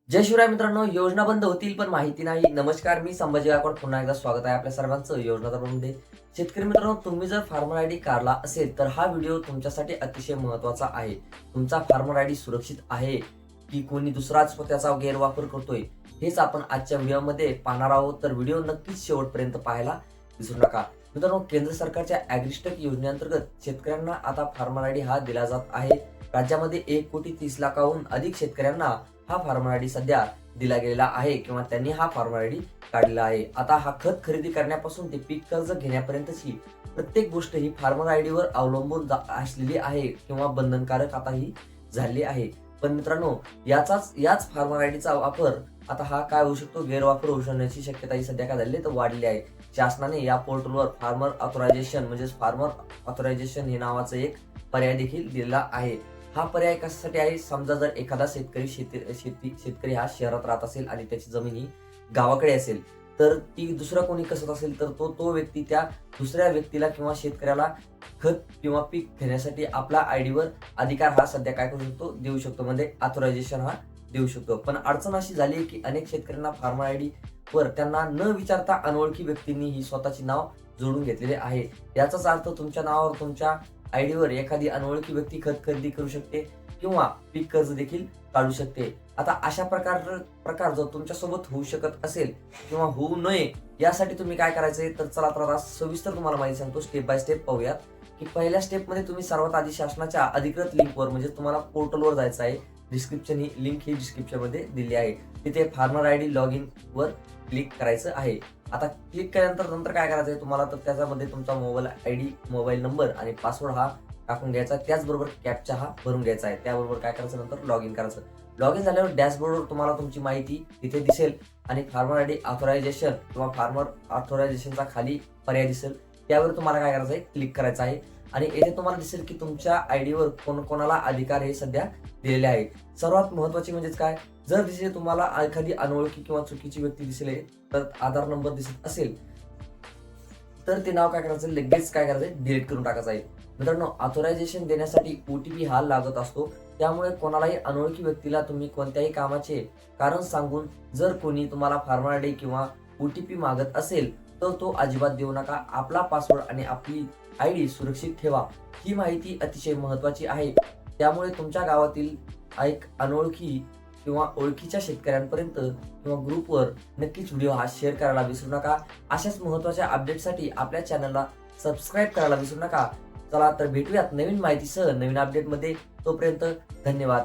जय शिवराय मित्रांनो, योजना बंद होतील पण माहिती नाही. नमस्कार, मी संभाजी गायकवाड. पुन्हा एकदा स्वागत आहे आपल्या सर्वांचं योजना मध्ये. शेतकरी मित्रांनो, तुम्ही जर फार्मर आयडी काढला असेल तर हा व्हिडिओ तुमच्यासाठी अतिशय महत्त्वाचा आहे. तुमचा फार्मर आयडी सुरक्षित आहे की कोणी दुसराच त्याचा गैरवापर करतोय, हेच आपण आजच्या व्हिडिओमध्ये पाहणार आहोत. तर व्हिडिओ नक्कीच शेवटपर्यंत पाहायला विसरू नका. मित्रांनो, केंद्र सरकारच्या ॲग्रिस्टेक योजनेअंतर्गत शेतकऱ्यांना आता फार्मर आयडी हा दिला जात आहे. राज्यामध्ये 1,30,00,000हून अधिक शेतकऱ्यांना हा फार्मर आयडी सध्या दिला गेलेला आहे किंवा त्यांनी हा फार्मर आयडी काढलेला आहे. आता हा खत खरेदी करण्यापासून ते पीक कर्ज घेण्यापर्यंतची प्रत्येक गोष्ट ही फार्मर आयडीवर अवलंबून असलेली आहे किंवा बंधनकारक आता ही झाली आहे. पण मित्रांनो, याच फार्मर आयडीचा वापर आता हा काय होऊ शकतो, गैरवापर होण्याची शक्यता ही सध्या काय झाली तर वाढली आहे. शासनाने या पोर्टलवर फार्मर ऑथरायझेशन हे नावाचं एक पर्याय देखील दिलेला आहे. हा पर्याय कशासाठी आहे? समजा जर एखादा शेतकरी हा शहरात राहत असेल आणि त्याची जमीन ही गावाकडे असेल, तर ती दुसरा कोणी कसत असेल तर तो व्यक्ती त्या दुसऱ्या व्यक्तीला किंवा शेतकऱ्याला खत किंवा पीक घेण्यासाठी आपला आयडीवर अधिकार हा सध्या काय करू शकतो, देऊ शकतो, म्हणजे ऑथरायझेशन हा देऊ शकतो. पण अडचण अशी झाली आहे की अनेक शेतकऱ्यांना फार्मर आयडी वर त्यांना न विचारता अनोळखी व्यक्तींनी ही स्वतःची नाव जोडून घेतलेले आहे. याचाच अर्थ तुमच्या नावावर तुमच्या आयडीवर एखादी अनोळखी व्यक्ती खत खरेदी करू शकते किंवा पीक कर्ज देखील काढू शकते. आता अशा प्रकार जर तुमच्यासोबत होऊ शकत असेल किंवा होऊ नये यासाठी तुम्ही काय करायचंय, तर चला तर आता सविस्तर तुम्हाला माहिती सांगतो. स्टेप बाय स्टेप पाहूयात की पहिल्या स्टेपमध्ये तुम्ही सर्वात आधी शासनाच्या अधिकृत लिंकवर म्हणजे तुम्हाला पोर्टलवर जायचं आहे. लिंक ही डिस्क्रिप्शन मध्ये दिली आहे. तिथे फार्मर आयडी लॉग इन वर क्लिक करायचं आहे. आता क्लिक केल्यानंतर काय करायचं आहे तुम्हाला, तर त्याच्यामध्ये तुमचा मोबाईल आयडी, मोबाईल नंबर आणि पासवर्ड हा टाकून घ्यायचा. त्याचबरोबर कॅप्चा हा भरून घ्यायचा आहे. त्याबरोबर काय करायचं, नंतर लॉग इन करायचं. लॉग इन झाल्यावर डॅशबोर्डवर तुम्हाला तुमची माहिती तिथे दिसेल आणि फार्मर आयडी ऑथरायझेशन किंवा फार्मर ऑथरायझेशनचा खाली पर्याय दिसेल. त्यावर तुम्हाला काय करायचं आहे, क्लिक करायचं आहे आणि येथे तुम्हाला दिसेल की तुमच्या आयडीवर कोणाला अधिकार हे सध्या दिलेले आहेत. सर्वात महत्वाचे म्हणजे काय, जर तिथे तुम्हाला एखादी अनोळखी किंवा चुकीची व्यक्ती दिसली तर आधार नंबर दिसत असेल तर ते नाव काय करायचं, लगेच काय करायचं, डिलीट करून टाकायचं आहे. मित्रांनो, ऑथरायझेशन देण्यासाठी ओटीपी हा लागत असतो. त्यामुळे कोणालाही अनोळखी व्यक्तीला तुम्ही कोणत्याही कामाचे कारण सांगून जर कोणी तुम्हाला फार्मर आयडी किंवा ओटीपी मागत असेल तर तो अजिबात देऊ नका. आपला पासवर्ड आणि आपली आयडी सुरक्षित ठेवा. ही माहिती अतिशय महत्वाची आहे. त्यामुळे तुमच्या गावातील एक अनोळखी किंवा ओळखीच्या शेतकऱ्यांपर्यंत किंवा ग्रुपवर नक्कीच व्हिडिओ हा शेअर करायला विसरू नका. अशाच महत्त्वाच्या अपडेटसाठी आपल्या चॅनलला सबस्क्राईब करायला विसरू नका. चला तर भेटूयात नवीन माहितीसह नवीन अपडेटमध्ये. तोपर्यंत धन्यवाद.